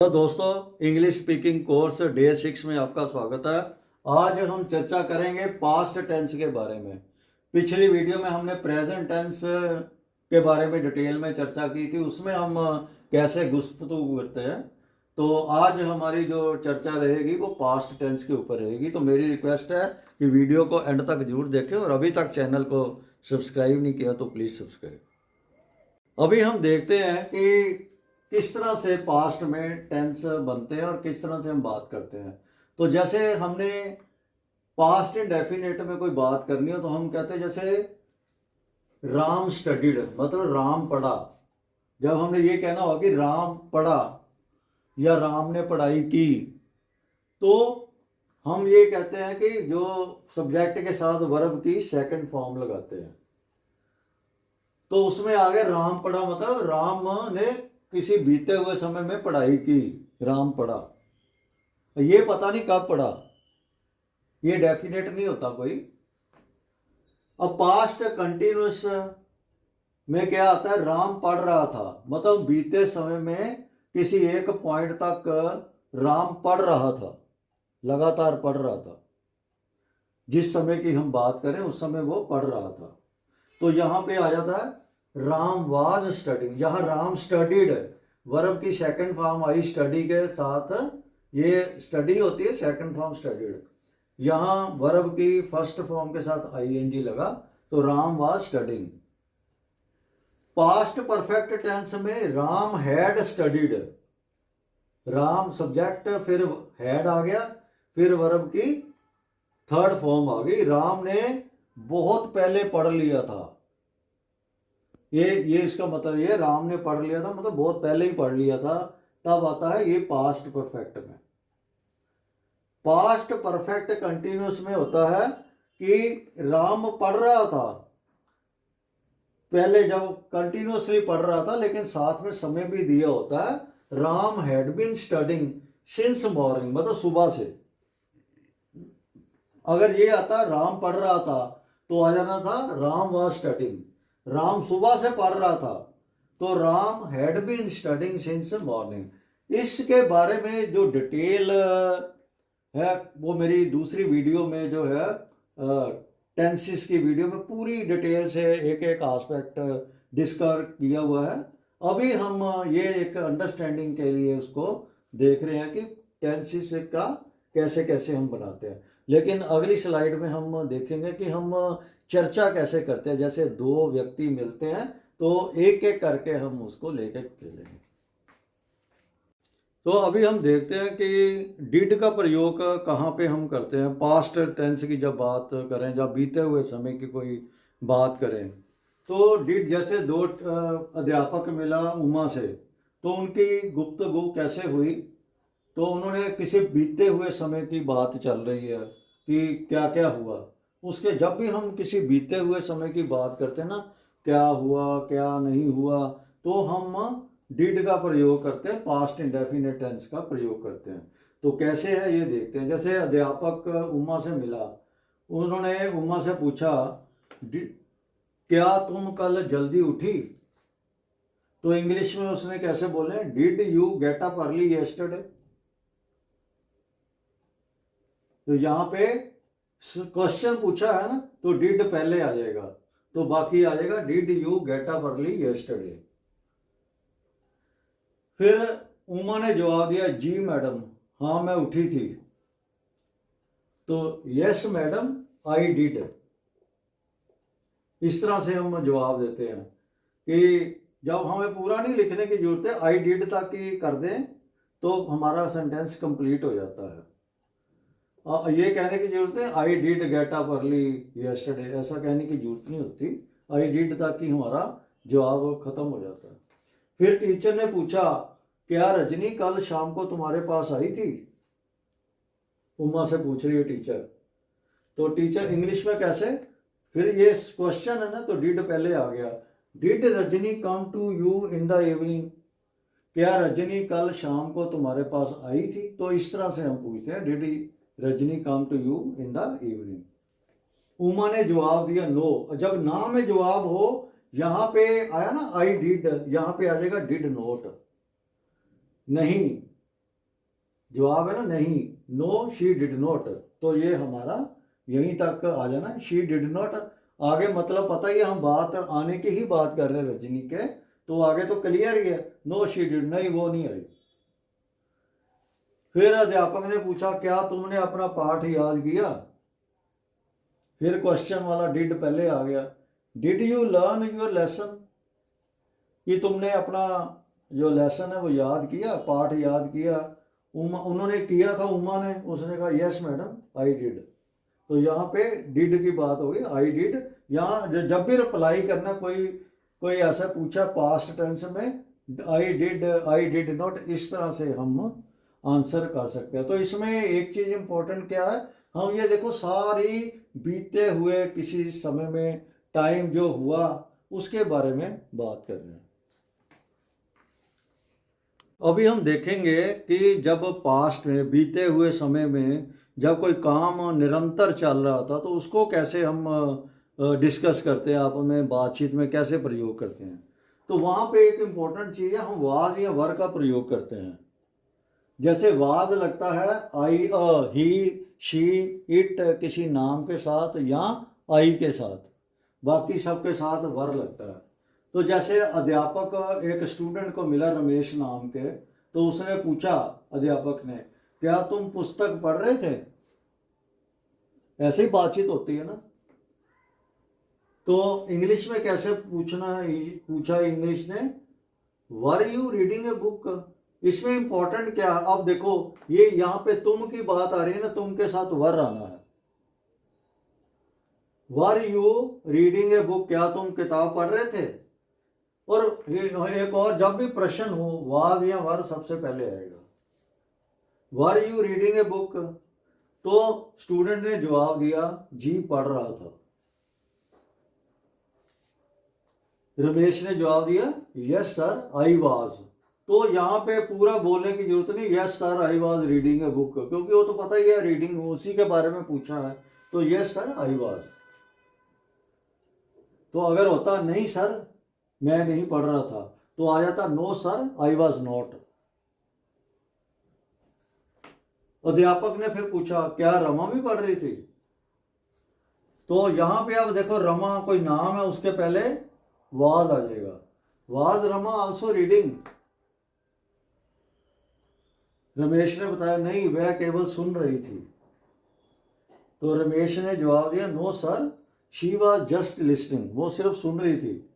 तो दोस्तों, English speaking course day 6 में आपका स्वागत है। आज हम चर्चा करेंगे पास्ट टेंस के बारे में। पिछली वीडियो में हमने प्रेजेंट टेंस के बारे में डिटेल में चर्चा की थी, उसमें हम कैसे गुफ्तगू करते हैं। तो आज हमारी जो चर्चा रहेगी वो पास्ट टेंस के ऊपर रहेगी। तो मेरी रिक्वेस्ट है कि वीडियो को एंड तक जरूर देखें, और अभी तक चैनल को सब्सक्राइब नहीं किया तो प्लीज़ सब्सक्राइब। अभी हम देखते हैं कि किस तरह से पास्ट में टेंस बनते हैं और किस तरह से हम बात करते हैं। तो जैसे हमने पास्ट इंडेफिनिट में कोई बात करनी हो तो हम कहते हैं जैसे राम स्टडीड, मतलब राम पढ़ा। जब हमने ये कहना होगा कि राम पढ़ा या राम ने पढ़ाई की, तो हम ये कहते हैं कि जो सब्जेक्ट के साथ वर्ब की सेकंड फॉर्म लगाते हैं। तो उसमें आ गया राम पढ़ा, मतलब राम ने किसी बीते हुए समय में पढ़ाई की, राम पढ़ा। ये पता नहीं कब पढ़ा, ये डेफिनेट नहीं होता कोई। अब पास्ट कंटिन्यूस में क्या आता है, राम पढ़ रहा था, मतलब बीते समय में किसी एक पॉइंट तक राम पढ़ रहा था, लगातार पढ़ रहा था। जिस समय की हम बात करें उस समय वो पढ़ रहा था। तो यहां पे आ जाता है राम वाज स्टडिंग। यहाँ राम स्टडीड, वर्ब की सेकंड फॉर्म आई स्टडी के साथ, ये स्टडी होती है सेकंड फॉर्म स्टडीड। यहाँ वर्ब की फर्स्ट फॉर्म के साथ आईएनजी लगा, तो Ram was studying. Past perfect tense में Ram had studied, Ram subject, फिर हैड आ गया, फिर वर्ब की थर्ड फॉर्म आ गई, राम ने बहुत पहले पढ़ लिया था। ये इसका मतलब ये राम ने पढ़ लिया था, मतलब बहुत पहले ही पढ़ लिया था, तब आता है ये पास्ट परफेक्ट में। पास्ट परफेक्ट कंटिन्यूस में होता है कि राम पढ़ रहा था, पहले जब कंटिन्यूसली पढ़ रहा था, लेकिन साथ में समय भी दिया होता है। Ram had been studying since morning, मतलब सुबह से। अगर ये आता राम पढ़ रहा था तो आ जाना था राम वाज स्टडिंग, राम सुबह से पढ़ रहा था, तो Ram had been studying since morning. इसके बारे में जो डिटेल है वो मेरी दूसरी वीडियो में जो है टेंसेस की वीडियो में पूरी डिटेल से एक एक एस्पेक्ट डिस्कस किया हुआ है। अभी हम ये एक अंडरस्टैंडिंग के लिए उसको देख रहे हैं कि टेंसेस का कैसे कैसे हम बनाते हैं। लेकिन अगली स्लाइड में हम देखेंगे कि हम चर्चा कैसे करते हैं। जैसे दो व्यक्ति मिलते हैं तो एक एक करके हम उसको लेके चलेंगे। तो अभी हम देखते हैं कि डिड का प्रयोग कहाँ पे हम करते हैं। पास्ट टेंस की जब बात करें, जब बीते हुए समय की कोई बात करें, तो डिड, जैसे दो अध्यापक मिला उमा से, तो उनकी गुफ्तगू कैसे हुई, तो उन्होंने किसी बीते हुए समय की बात चल रही है कि क्या क्या हुआ। उसके जब भी हम किसी बीते हुए समय की बात करते हैं ना, क्या हुआ क्या नहीं हुआ, तो हम डिड का प्रयोग करते हैं, पास्ट इंडेफिनिट टेंस का प्रयोग करते हैं। तो कैसे है ये देखते हैं। जैसे अध्यापक उमा से मिला, उन्होंने उमा से पूछा क्या तुम कल जल्दी उठी, तो इंग्लिश में उसने कैसे बोले, did you get up early yesterday. तो यहाँ पे क्वेश्चन पूछा है ना, तो डिड पहले आ जाएगा, तो बाकी आ जाएगा did you get up early yesterday. फिर उमा ने जवाब दिया जी मैडम, हाँ मैं उठी थी, तो यस मैडम आई डिड। इस तरह से हम जवाब देते हैं कि जब हमें पूरा नहीं लिखने की जरूरत है, आई डिड तक ही कर दें तो हमारा सेंटेंस कंप्लीट हो जाता है। ये कहने की जरूरत है I did get up early yesterday, ऐसा कहने की जरूरत नहीं होती। आई डिड तक ही हमारा जवाब खत्म हो जाता है। फिर टीचर ने पूछा क्या रजनी कल शाम को तुम्हारे पास आई थी, उमा से पूछ रही है टीचर। तो टीचर इंग्लिश में कैसे, फिर ये क्वेश्चन है ना, तो डिड पहले आ गया, did Rajni come to you in the evening, क्या रजनी कल शाम को तुम्हारे पास आई थी। तो इस तरह से हम पूछते हैं did Rajni come to you in the evening. Uma ने जवाब दिया नो। जब ना में जवाब हो, यहां पे आया ना आई डिड, यहां पे आ जाएगा डिड नॉट, नहीं। जवाब है ना नहीं, नो शी डिड नॉट, तो ये हमारा यहीं तक आ जाना, शी डिड नॉट। आगे मतलब पता ही है, हम बात आने की ही बात कर रहे हैं रजनी के, तो आगे तो क्लियर ही है, नो शी डिड, नहीं वो नहीं आई। फिर अध्यापक ने पूछा क्या तुमने अपना पाठ याद किया? फिर क्वेश्चन वाला डिड पहले आ गया, did you learn your lesson, कि तुमने अपना जो लेसन है वो याद किया, पाठ याद किया? उन्होंने किया था उमा ने, उसने कहा यस मैडम आई डिड। तो यहाँ पे डिड की बात होगी, आई डिड। यहाँ जब भी रिप्लाई करना, कोई कोई ऐसा पूछा पास्ट टेंस में, आई डिड नॉट, इस तरह से हम आंसर कर सकते हैं। तो इसमें एक चीज इंपॉर्टेंट क्या है, हम ये देखो सारी बीते हुए किसी समय में टाइम जो हुआ उसके बारे में बात कर रहे हैं। अभी हम देखेंगे कि जब पास्ट में, बीते हुए समय में जब कोई काम निरंतर चल रहा था तो उसको कैसे हम डिस्कस करते हैं, आप में बातचीत में कैसे प्रयोग करते हैं। तो वहाँ पे एक इम्पोर्टेंट चीज़ है, हम वाज या वर का प्रयोग करते हैं। जैसे वाज लगता है आई, ही, शी, इट किसी नाम के साथ या आई के साथ, बाकी सबके साथ वर लगता है। तो जैसे अध्यापक एक स्टूडेंट को मिला रमेश नाम के, तो उसने पूछा अध्यापक ने, क्या तुम पुस्तक पढ़ रहे थे? ऐसे ही बातचीत होती है ना। तो इंग्लिश में कैसे पूछना है, पूछा इंग्लिश ने, were you reading a book. इसमें इंपॉर्टेंट क्या है, अब देखो ये यहाँ पे तुम की बात आ रही है ना, तुम के साथ वर आना है। Were you reading a book, क्या तुम किताब पढ़ रहे थे? और एक और, जब भी प्रश्न हो वाज या वर सबसे पहले आएगा। Were you reading a book, तो स्टूडेंट ने जवाब दिया जी पढ़ रहा था। रमेश ने जवाब दिया यस सर आई वाज। तो यहाँ पे पूरा बोलने की जरूरत नहीं, yes sir I was reading a book, क्योंकि वो तो पता ही है रीडिंग उसी के बारे में पूछा है, तो यस सर आई वाज। तो अगर होता नहीं सर मैं नहीं पढ़ रहा था, तो आ जाता no sir I was not. अध्यापक ने फिर पूछा क्या रमा भी पढ़ रही थी? तो यहां पे अब देखो रमा कोई नाम है, उसके पहले वाज आ जाएगा, was Rama also reading? Ramesh ने बताया नहीं वह केवल सुन रही थी। तो रमेश ने जवाब दिया no sir she was just listening, वो सिर्फ सुन रही थी।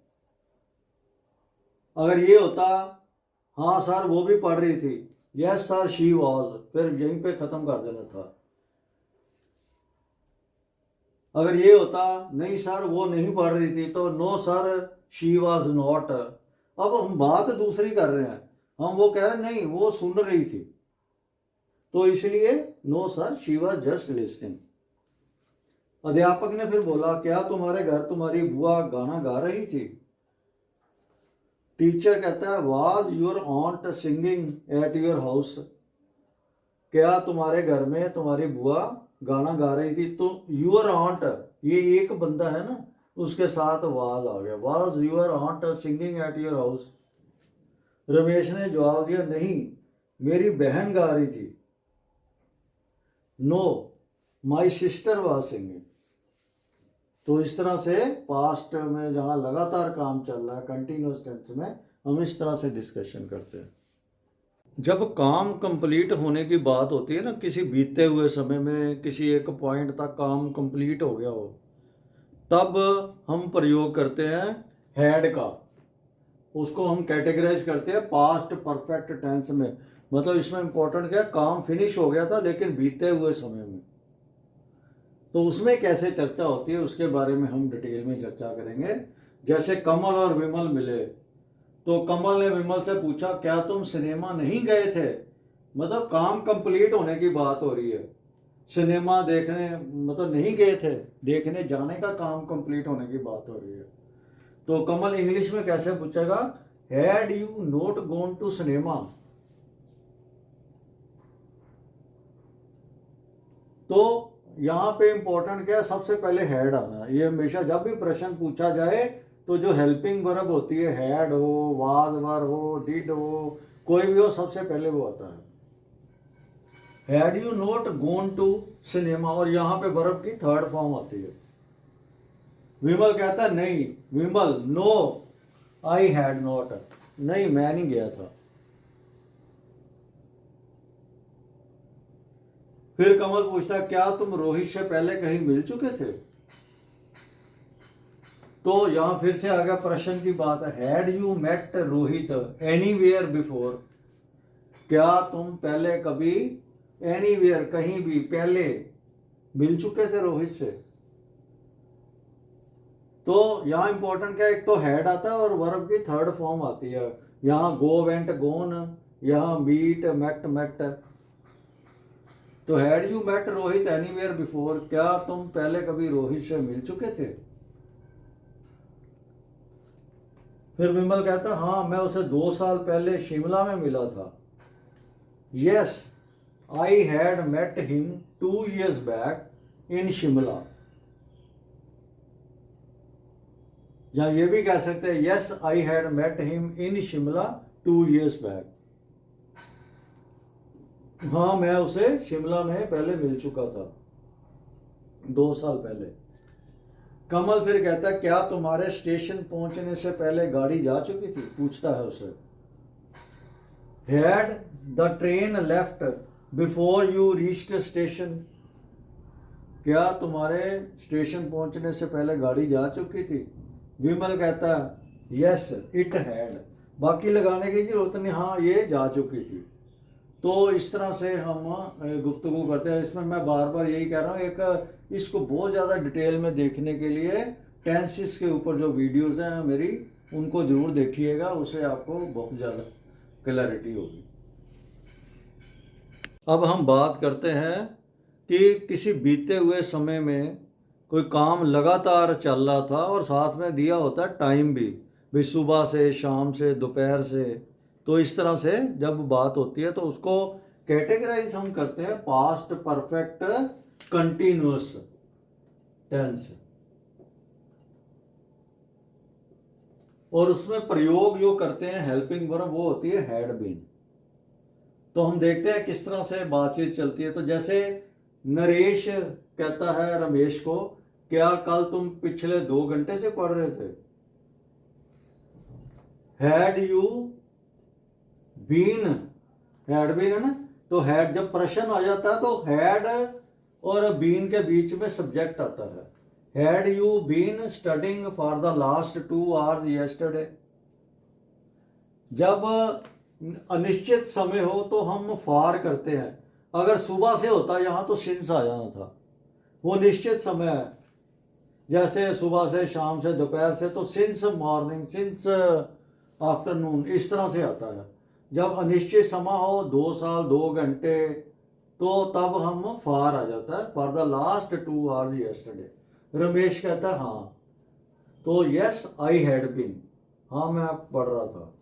अगर ये होता हाँ सर वो भी पढ़ रही थी, यस सर शी वाज, फिर यहीं पे खत्म कर देना था। अगर ये होता नहीं सर वो नहीं पढ़ रही थी, तो no sir she was not. अब हम बात दूसरी कर रहे हैं, हम वो कह रहे हैं नहीं वो सुन रही थी, तो इसलिए no sir she was just listening. अध्यापक ने फिर बोला क्या तुम्हारे घर तुम्हारी बुआ गाना गा रही थी? टीचर कहता है was your ऑन्ट singing at your house, क्या तुम्हारे घर में तुम्हारी बुआ गाना गा रही थी? तो योर ऑन्ट, ये एक बंदा है ना, उसके साथ वाज आ गया, was your ऑन्ट singing at your house. Ramesh ने जवाब दिया नहीं मेरी बहन गा रही थी, know my sister was singing. तो इस तरह से पास्ट में जहां लगातार काम चल रहा है कंटिन्यूस टेंस में, हम इस तरह से डिस्कशन करते हैं। जब काम कंप्लीट होने की बात होती है ना, किसी बीते हुए समय में किसी एक पॉइंट तक काम कंप्लीट हो गया हो, तब हम प्रयोग करते हैं हैड का। उसको हम कैटेगराइज करते हैं पास्ट परफेक्ट टेंस में। मतलब इसमें इंपॉर्टेंट क्या है, काम फिनिश हो गया था लेकिन बीते हुए समय में, तो उसमें कैसे चर्चा होती है उसके बारे में हम डिटेल में चर्चा करेंगे। जैसे कमल और विमल मिले, तो कमल ने विमल से पूछा क्या तुम सिनेमा नहीं गए थे? मतलब काम कंप्लीट होने की बात हो रही है, सिनेमा देखने मतलब नहीं गए थे, देखने जाने का काम कंप्लीट होने की बात हो रही है। तो कमल इंग्लिश में कैसे पूछेगा, had you not gone to cinema? तो यहाँ पे इंपॉर्टेंट क्या है, सबसे पहले हैड आना। ये हमेशा जब भी प्रश्न पूछा जाए तो जो हेल्पिंग वर्ब होती है, हैड हो, वाज वर हो, डिड हो, कोई भी हो, सबसे पहले वो आता है। Had you not gone to cinema, और यहाँ पे वर्ब की थर्ड फॉर्म आती है। विमल कहता है नहीं, विमल नो आई हैड नॉट, नहीं मैं नहीं गया था। फिर कमल पूछता है क्या तुम रोहित से पहले कहीं मिल चुके थे? तो यहां फिर से आ गया प्रश्न की बात है, had you met Rohit anywhere before, क्या तुम पहले कभी एनीवेयर कहीं भी पहले मिल चुके थे रोहित से? तो यहाँ इंपॉर्टेंट क्या है, एक तो हेड आता है और वर्ब की थर्ड फॉर्म आती है। यहाँ गो वेंट गोन, यहाँ मीट मेट मेट। तो had you met Rohit anywhere before, क्या तुम पहले कभी रोहित से मिल चुके थे? फिर विमल कहता है हाँ मैं उसे 2 साल पहले शिमला में मिला था। Yes I had met him 2 years back in Shimla, या ये भी कह सकते हैं yes I had met him in Shimla 2 years back, हाँ मैं उसे शिमला में पहले मिल चुका था 2 साल पहले। कमल फिर कहता है क्या तुम्हारे स्टेशन पहुंचने से पहले गाड़ी जा चुकी थी, पूछता है उसे। Had the train left before you reached station, क्या तुम्हारे स्टेशन पहुंचने से पहले गाड़ी जा चुकी थी? विमल कहता है यस इट हैड, बाकी लगाने की जरूरत नहीं, हाँ ये जा चुकी थी। तो इस तरह से हम गुफ्तगू करते हैं। इसमें मैं बार बार यही कह रहा हूँ, एक इसको बहुत ज़्यादा डिटेल में देखने के लिए टेंसेस के ऊपर जो वीडियोस हैं मेरी, उनको ज़रूर देखिएगा, उससे आपको बहुत ज़्यादा क्लैरिटी होगी। अब हम बात करते हैं कि किसी बीते हुए समय में कोई काम लगातार चल रहा था और साथ में दिया होता है टाइम भी सुबह से शाम से दोपहर से। तो इस तरह से जब बात होती है तो उसको कैटेगराइज हम करते हैं पास्ट परफेक्ट कंटिन्यूअस टेंस, और उसमें प्रयोग जो करते हैं हेल्पिंग वर्ब वो होती है हैड बीन। तो हम देखते हैं किस तरह से बातचीत चलती है। तो जैसे नरेश कहता है रमेश को क्या कल तुम पिछले 2 घंटे से पढ़ रहे थे? Had you been, had been है ना, तो हैड जब प्रश्न आ जाता है तो हैड और बीन के बीच में सब्जेक्ट आता है। Had you been studying for the last 2 hours yesterday, जब अनिश्चित समय हो तो हम फॉर करते हैं। अगर सुबह से होता यहां तो सिंस आ जाना था, वो निश्चित समय है, जैसे सुबह से शाम से दोपहर से, तो सिंस मॉर्निंग सिंस आफ्टरनून इस तरह से आता है। जब अनिश्चित समय हो 2 साल 2 घंटे, तो तब हम फॉर आ जाता है, for the last 2 hours yesterday। Ramesh कहता है हाँ, तो यस आई हैड बीन, हाँ मैं पढ़ रहा था।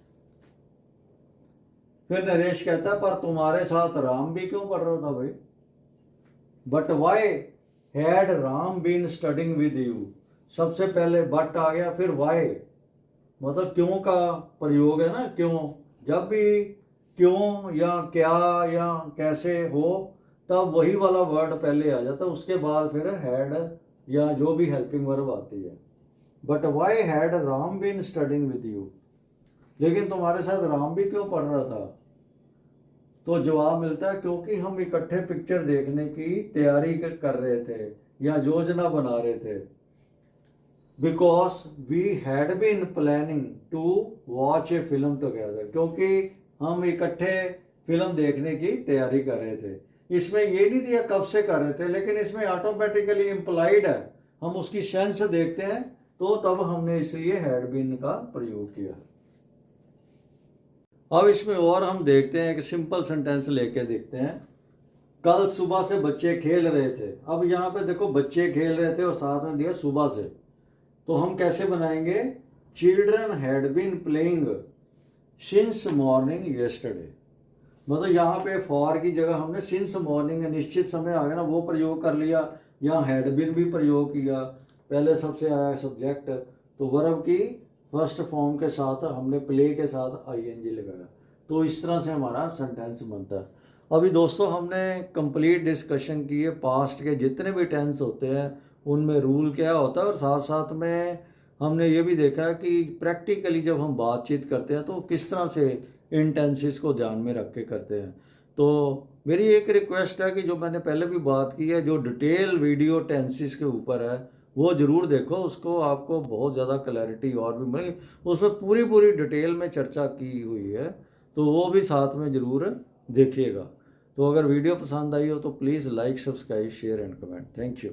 फिर नरेश कहता है पर तुम्हारे साथ राम भी क्यों पढ़ रहा था भाई? But why had Ram been studying with you, सबसे पहले बट आ गया, फिर वाई मतलब क्यों का प्रयोग है ना, क्यों, जब भी क्यों या क्या या कैसे हो तब वही वाला वर्ड पहले आ जाता है, उसके बाद फिर हैड या जो भी हेल्पिंग वर्ब आती है। But why had Ram been studying with you, लेकिन तुम्हारे साथ राम भी क्यों पढ़ रहा था? तो जवाब मिलता है क्योंकि हम इकट्ठे पिक्चर देखने की तैयारी कर रहे थे या योजना बना रहे थे। Because we had been planning to watch a film together, क्योंकि हम इकट्ठे फिल्म देखने की तैयारी कर रहे थे। इसमें ये नहीं दिया कब से कर रहे थे, लेकिन इसमें ऑटोमेटिकली इम्प्लाइड है, हम उसकी सेंस देखते हैं, तो तब हमने इसलिए हैड बीन का प्रयोग किया। अब इसमें और हम देखते हैं, एक सिंपल सेंटेंस लेके देखते हैं। कल सुबह से बच्चे खेल रहे थे। अब यहाँ पे देखो बच्चे खेल रहे थे और साथ में दिया सुबह से, तो हम कैसे बनाएंगे? Children had been playing since morning yesterday, मतलब यहाँ पे फॉर की जगह हमने सिंस मॉर्निंग निश्चित समय आ गया ना, वो प्रयोग कर लिया। यहाँ हैड बीन भी प्रयोग किया, पहले सबसे आया सब्जेक्ट, तो वर्ब की फर्स्ट फॉर्म के साथ हमने प्ले के साथ आईएनजी लगाया। तो इस तरह से हमारा सेंटेंस बनता है। अभी दोस्तों हमने कंप्लीट डिस्कशन की है पास्ट के जितने भी टेंस होते हैं उनमें रूल क्या होता है, और साथ साथ में हमने ये भी देखा है कि प्रैक्टिकली जब हम बातचीत करते हैं तो किस तरह से इन टेंसेस को ध्यान में रख के करते हैं। तो मेरी एक रिक्वेस्ट है कि जो मैंने पहले भी बात की है, जो डिटेल वीडियो टेंसेस के ऊपर है वो ज़रूर देखो, उसको आपको बहुत ज़्यादा क्लैरिटी और भी मिलेगी। उसमें पूरी पूरी डिटेल में चर्चा की हुई है, तो वो भी साथ में ज़रूर देखिएगा। तो अगर वीडियो पसंद आई हो तो please like, subscribe, share and comment. Thank you.